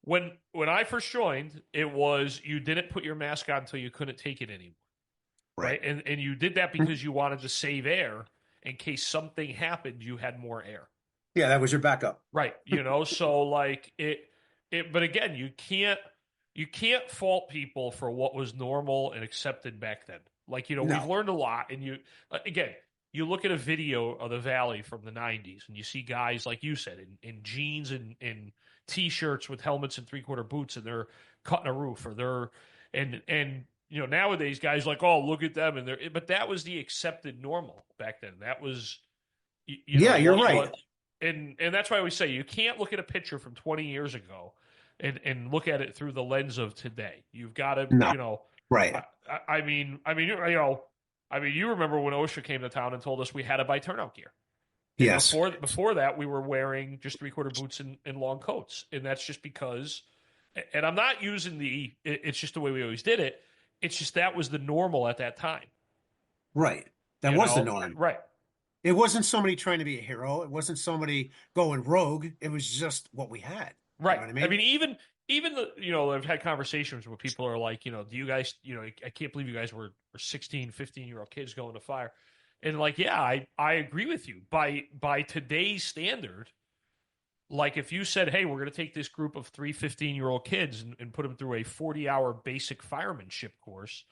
when I first joined, it was you didn't put your mask on until you couldn't take it anymore, Right. right? And you did that because you wanted to save air in case something happened, you had more air. Yeah, that was your backup. Right. So like but again, you can't fault people for what was normal and accepted back then. Like, we've No. learned a lot and again, you look at a video of the Valley from the 90s and you see guys like you said in jeans and t-shirts with helmets and three-quarter boots and they're cutting a roof or they're and nowadays guys like, "Oh, look at them," but that was the accepted normal back then. That was Yeah, you're what right. and that's why we say you can't look at a picture from 20 years ago and look at it through the lens of today. You've got to, No. Right. you remember when OSHA came to town and told us we had to buy turnout gear. And Yes. before that, we were wearing just three-quarter boots and long coats, and that's just because. And I'm not using it's just the way we always did it. It's just that was the normal at that time. Right. That was the norm. Right. It wasn't somebody trying to be a hero. It wasn't somebody going rogue. It was just what we had. Right. You know what I mean? Even I've had conversations where people are like, do you guys, I can't believe you guys were 16, 15-year-old kids going to fire. And like, yeah, I agree with you. By today's standard, like if you said, hey, we're going to take this group of 3 15-year-old kids and put them through a 40-hour basic firemanship course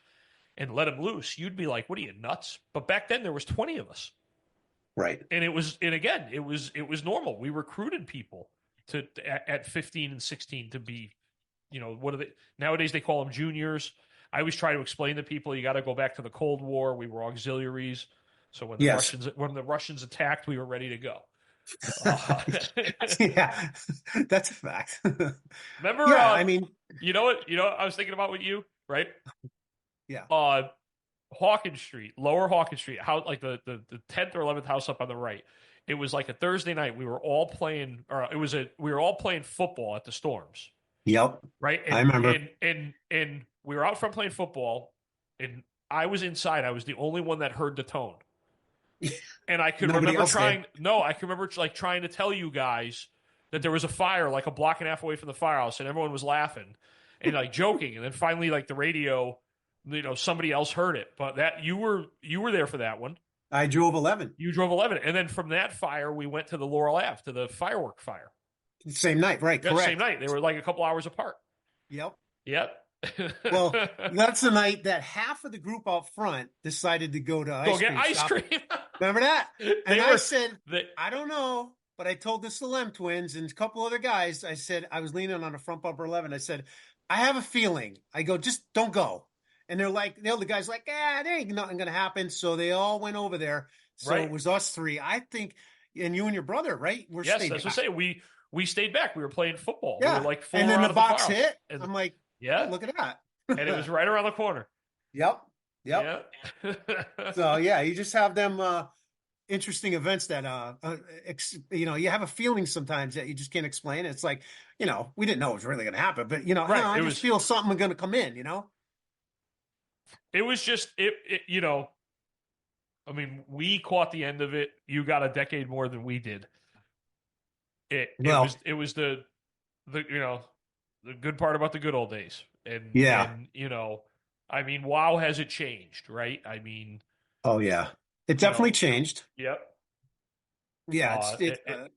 and let them loose, you'd be like, what are you, nuts? But back then there was 20 of us. Right. And it was normal. We recruited people at 15 and 16 to be, what are they nowadays? They call them juniors. I always try to explain to people you got to go back to the Cold War. We were auxiliaries, so when the Russians attacked, we were ready to go. Yeah, that's a fact. Remember? Yeah, I mean, you know what? I was thinking about with you, right? Yeah. Hawkins Street, Lower Hawkins Street, how like the 10th or 11th house up on the right. It was like a Thursday night. We were all playing, we were all playing football at the Storms. Yep. Right. I remember. And we were out front playing football, and I was inside. I was the only one that heard the tone. And I could remember trying to tell you guys that there was a fire like a block and a half away from the firehouse, and everyone was laughing and like joking. And then finally, like the radio, somebody else heard it. But that you were there for that one. I drove 11. You drove 11. And then from that fire, we went to the Laurel Ave, to the firework fire. Same night, right? Yeah, correct. Same night. They were like a couple hours apart. Yep. Well, that's the night that half of the group out front decided to go to ice cream. Remember that? And I said, I don't know, but I told the Salem twins and a couple other guys, I said, I was leaning on the front bumper 11. I said, I have a feeling. I go, just don't go. And they're like, the guys like, there ain't nothing going to happen. So they all went over there. So It was us three. I think, and you and your brother, right? Yes, that's what I say. We stayed back. We were playing football. Yeah. We were like 4 and then out the box hit. And I'm like, yeah, look at that. And it was right around the corner. Yep. Yeah. So yeah, you just have them interesting events that you have a feeling sometimes that you just can't explain. It's like, we didn't know it was really going to happen, but I just feel something going to come in. It was just I mean, we caught the end of it. You got a decade more than we did. It was the good part about the good old days. And I mean, wow, has it changed, right? I mean, oh yeah, it definitely changed. Yep. Yeah, it's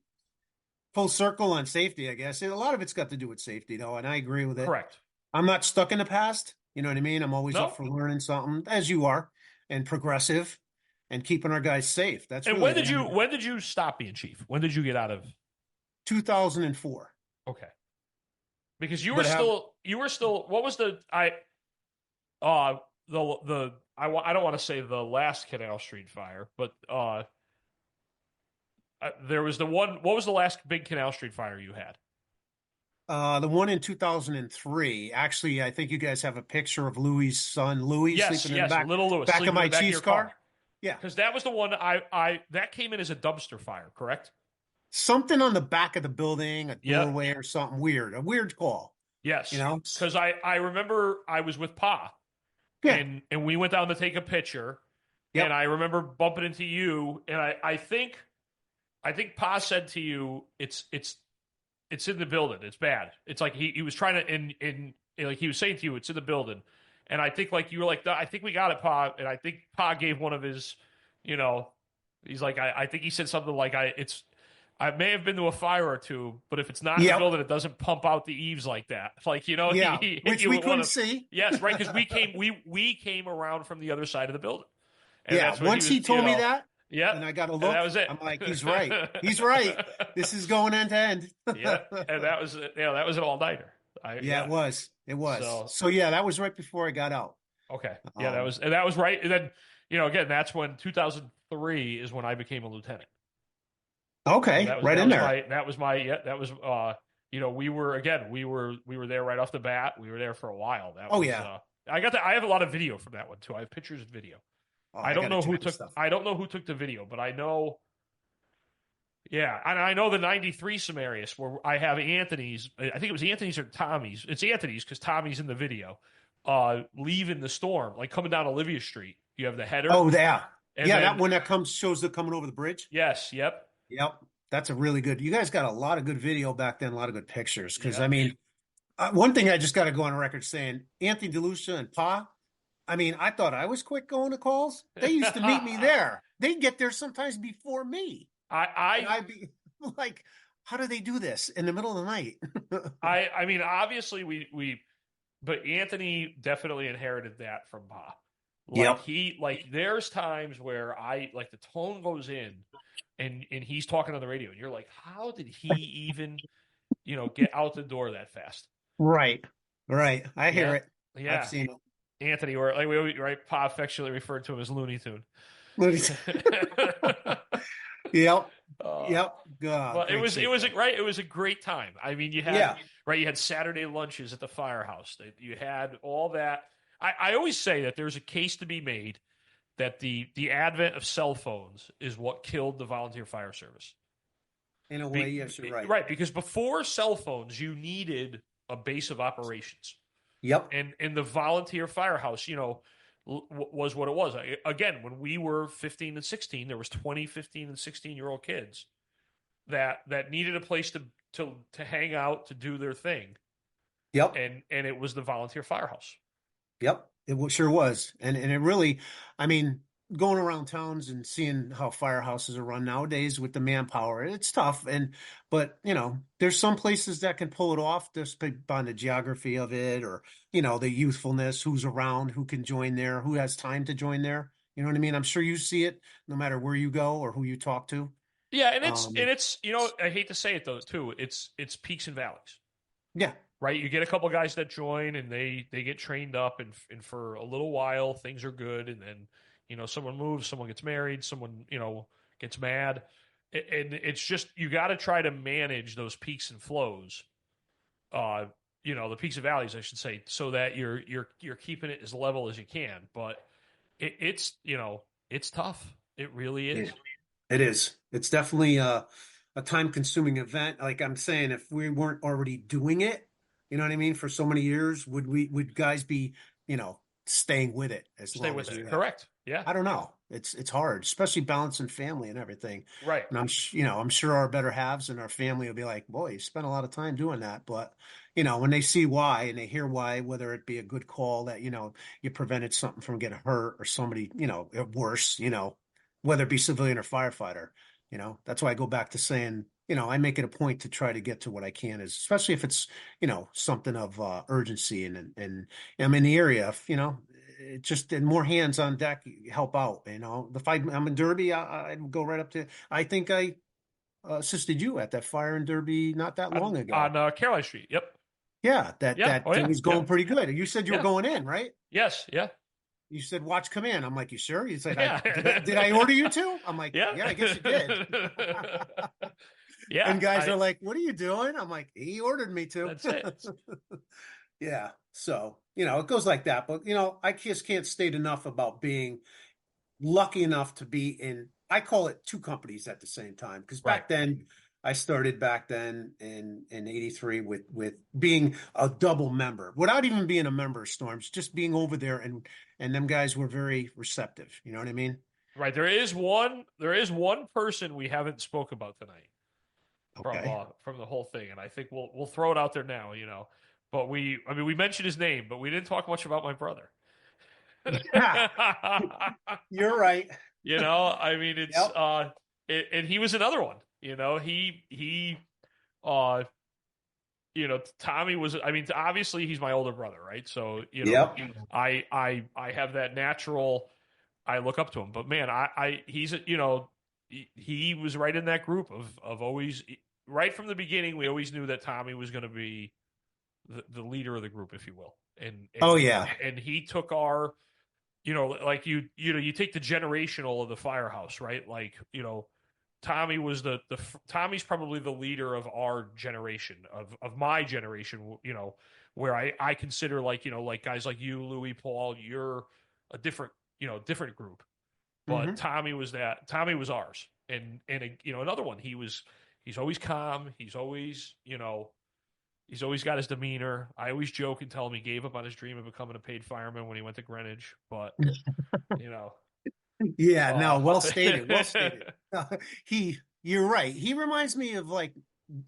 full circle on safety, I guess. A lot of it's got to do with safety, though, and I agree with it. Correct. I'm not stuck in the past. You know what I mean? I'm always up for learning something, as you are, and progressive, and keeping our guys safe. That's. And really when did you stop being chief? When did you get out of? 2004. Okay. Because you were still. What was I don't want to say the last Canal Street fire, but there was the one. What was the last big Canal Street fire you had? The one in 2003. Actually, I think you guys have a picture of Louis' son, Louis, sleeping in the back, little Louis, back of my Chiefs car. Yeah, because that was the one that came in as a dumpster fire, correct? Something on the back of the building, a doorway or something weird. A weird call. Yes, because I remember I was with Pa, and we went down to take a picture, And Yep. I remember bumping into you, and I think Pa said to you, it's in the building. It's bad. It's like he was trying to in like he was saying to you, it's in the building. And I think like you were like, I think we got it, Pa. And I think Pa gave one of his, you know, he's like, I think he said something like, I may have been to a fire or two, but if it's not in the Yep. building, it doesn't pump out the eaves like that. Like, you know, Yeah. he hit Which you we with one couldn't of, see. yes, right. Cause we came around from the other side of the building. And Yeah. that's what he Once was, he you told me know, that, yep. and I got a And that look, was it. I'm like, he's right. He's right. This is going end to end. Yeah, and that was that was an all nighter. Yeah, it was. It was. So So yeah, that was right before I got out. okay, yeah, Um, that was right. And then again, that's when 2003 is when I became a lieutenant. So okay, right in there. that was my yeah that was we were again we were there right off the bat. We were there for a while. That Oh was yeah. I have a lot of video from that one too. I have pictures and video. Oh, I got a ton of stuff. I don't know who took the video, but I know. Yeah, and I know the '93 Samarius where I have Anthony's. I think it was Anthony's or Tommy's. It's Anthony's because Tommy's in the video. Leaving the storm, like coming down Olivia Street. You have the header. Oh, yeah. And Yeah, then, that one that shows the coming over the bridge. yes, yep. Yep. That's a really good. You guys got a lot of good video back then, a lot of good pictures. Because Yeah. I mean, one thing I just got to go on record saying, Anthony DeLucia and Pa. I mean, I thought I was quick going to calls. They used to meet me there. They'd get there sometimes before me. And I'd be like, how do they do this in the middle of the night? I mean, obviously but Anthony definitely inherited that from Pa. Like Yep. there's times where the tone goes in and he's talking on the radio and you're like, how did he even, get out the door that fast? Right. Right. I hear it. Yeah. I've seen it. Anthony, or like right, Pa affectionately referred to him as Looney Tune. Yep. Yep. Well, it was a great time. I mean, you had Saturday lunches at the firehouse. You had all that. I always say that there's a case to be made that the advent of cell phones is what killed the volunteer fire service. In a way, yes, you're right. Right, because before cell phones, you needed a base of operations. Yep. And the volunteer firehouse, was what it was. Again, when we were 15 and 16, there was 20, 15, and 16-year-old kids that needed a place to hang out, to do their thing. Yep. And it was the volunteer firehouse. Yep. It sure was. And it really, I mean, going around towns and seeing how firehouses are run nowadays with the manpower, it's tough. But there's some places that can pull it off just on the geography of it, or, the youthfulness, who's around, who can join there, who has time to join there. You know what I mean? I'm sure you see it no matter where you go or who you talk to. Yeah. And it's, I hate to say it though, too. It's peaks and valleys. Yeah. Right. You get a couple guys that join and they get trained up and for a little while, things are good. And then, someone moves, someone gets married, someone, gets mad. And it's just, you got to try to manage those peaks and flows, the peaks and valleys, I should say, so that you're keeping it as level as you can. But it's tough. It really is. It is. It's definitely a time consuming event. Like I'm saying, if we weren't already doing it, you know what I mean, for so many years, would guys be, staying with it Stay with as it. Correct. Yeah. I don't know. It's hard, especially balancing family and everything. Right. And I'm sure our better halves and our family will be like, boy, you spent a lot of time doing that. But, when they see why and they hear why, whether it be a good call that, you prevented something from getting hurt or somebody, worse, whether it be civilian or firefighter, that's why I go back to saying, I make it a point to try to get to what I can, is especially if it's, something of urgency and I'm in the area, it just, and more hands on deck help out. The fight, I'm in Derby, I'd go right up to, I think I assisted you at that fire in Derby not that long ago. On Caroline Street. Yep. Yeah. That was going pretty good. You said you were going in, right? Yes. Yeah. You said, watch come in. I'm like, you sure? You said, yeah. did I order you to? I'm like, yeah, I guess you did. Yeah. And guys are like, what are you doing? I'm like, he ordered me to. That's it. Yeah. So, it goes like that. But, I just can't state enough about being lucky enough to be in, I call it two companies at the same time. Because back then, I started back then in '83 with being a double member without even being a member of Storms, just being over there and them guys were very receptive. You know what I mean? Right. There is one person we haven't spoke about tonight Okay. from the whole thing, and I think we'll throw it out there now, But we mentioned his name, but we didn't talk much about my brother. Yeah, you're right. I mean it's Yep. and he was another one. Uh Tommy was, I mean, obviously he's my older brother, right? So, Yep. I have that natural, I look up to him. But man, he's he was right in that group of always, right from the beginning. We always knew that Tommy was going to be the leader of the group, if you will. Oh yeah. And he took our, like you take the generational of the firehouse, right? Like, Tommy was Tommy's probably the leader of our generation, of my generation, where I consider, like, like guys like you, Louis, Paul, you're a different, different group. But Hmm. Tommy was ours. And another one, he's always calm. He's always got his demeanor. I always joke and tell him he gave up on his dream of becoming a paid fireman when he went to Greenwich, but you know, Yeah, no, uh, well stated. Well stated. You're right. He reminds me of like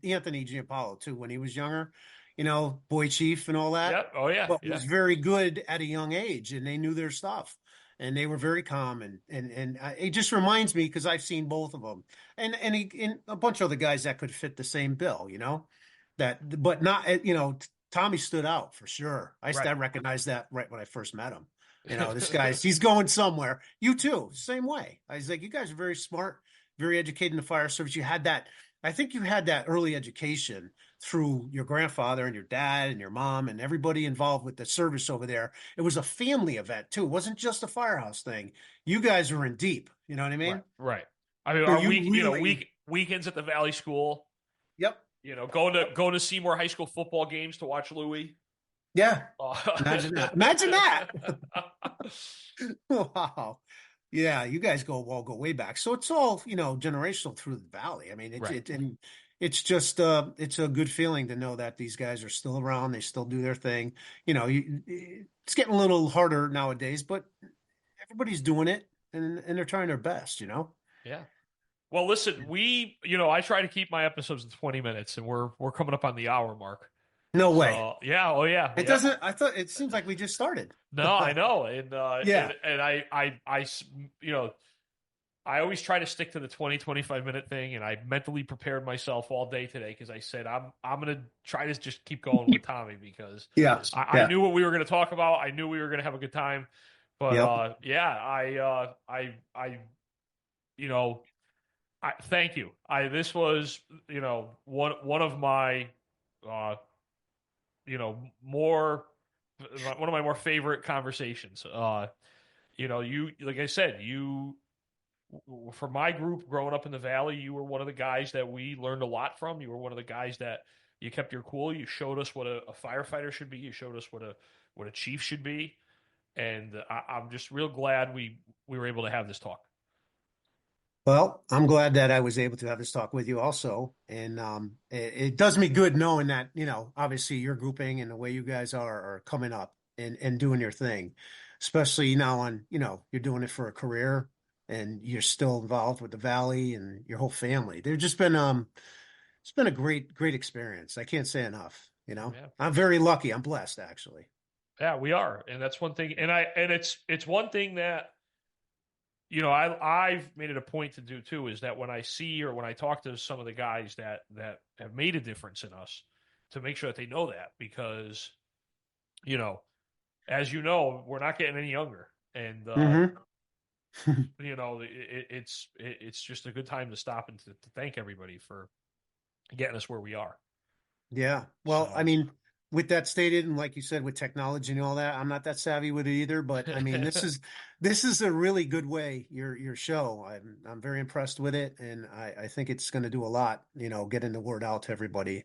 Anthony Giampaolo too when he was younger, boy chief and all that, yep. Oh yeah, but yeah. was very good at a young age and they knew their stuff and they were very calm it just reminds me because I've seen both of them and a bunch of other guys that could fit the same bill, that, but not, Tommy stood out for sure. I Right. recognized that right when I first met him. He's going somewhere. You too, same way. I was like, you guys are very smart, very educated in the fire service. I think you had that early education through your grandfather and your dad and your mom and everybody involved with the service over there. It was a family event too. It wasn't just a firehouse thing. You guys were in deep. You know what I Right. mean? Right. I mean, So our you really, weekends at the Valley School. yep, Going to Seymour High School football games to watch Louis. yeah. Uh, Imagine that. Imagine that. Wow. Yeah, you guys go way back. So it's all, generational through the valley. I mean, right. and it's just it's a good feeling to know that these guys are still around, they still do their thing. It's getting a little harder nowadays, but everybody's doing it and they're trying their best. Yeah. Well, listen, I try to keep my episodes in 20 minutes, and we're coming up on the hour mark. No way. So yeah, oh yeah, It yeah. doesn't I thought it seems like we just started. No, I know, and Yeah. I always try to stick to the 20-25 minute thing, and I mentally prepared myself all day today because I said I'm gonna try to just keep going with Tommy because Yeah. I Yeah. knew what we were gonna talk about. I knew we were gonna have a good time, but Yep. yeah, you know, thank you. This was one of my uh, more one of my more favorite conversations. You like I said, you for my group growing up in the valley, you were one of the guys that we learned a lot from. You were one of the guys that you kept your cool. You showed us what a firefighter should be. You showed us what a chief should be, and I'm just real glad we were able to have this talk. Well, I'm glad that I was able to have this talk with you also. And it does me good knowing that, obviously your grouping and the way you guys are coming up and doing your thing, especially now you're doing it for a career and you're still involved with the Valley and your whole family. They've just been, it's been a great, great experience. I can't say enough. Yeah. I'm very lucky. I'm blessed actually. Yeah, we are, and that's one thing. And it's one thing that I've made it a point to do too is that when I see or when I talk to some of the guys that have made a difference in us, to make sure that they know that because you know, as you know, we're not getting any younger, and Hmm. it's just a good time to stop and to thank everybody for getting us where we are. Yeah. Well, I So. mean, with that stated, and like you said, with technology and all that, I'm not that savvy with it either. But I mean, this is a really good way, your show. I'm very impressed with it, and I think it's going to do a lot, getting the word out to everybody,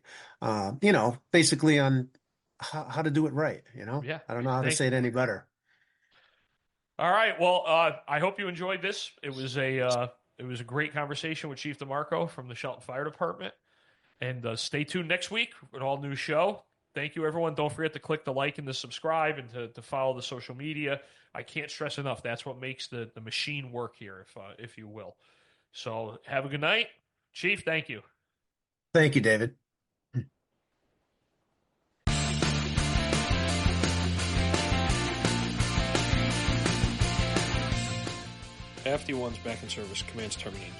basically on how to do it right. Yeah, I don't know how to thank say you. it any better. All right. Well, I hope you enjoyed this. It was a It was a great conversation with Chief DeMarco from the Shelton Fire Department. And stay tuned next week for an all-new show. Thank you, everyone. Don't forget to click the like and the subscribe and to follow the social media. I can't stress enough. That's what makes the machine work here, if you will. So have a good night. Chief, thank you. Thank you, David. FD1's back in service. Commands terminated.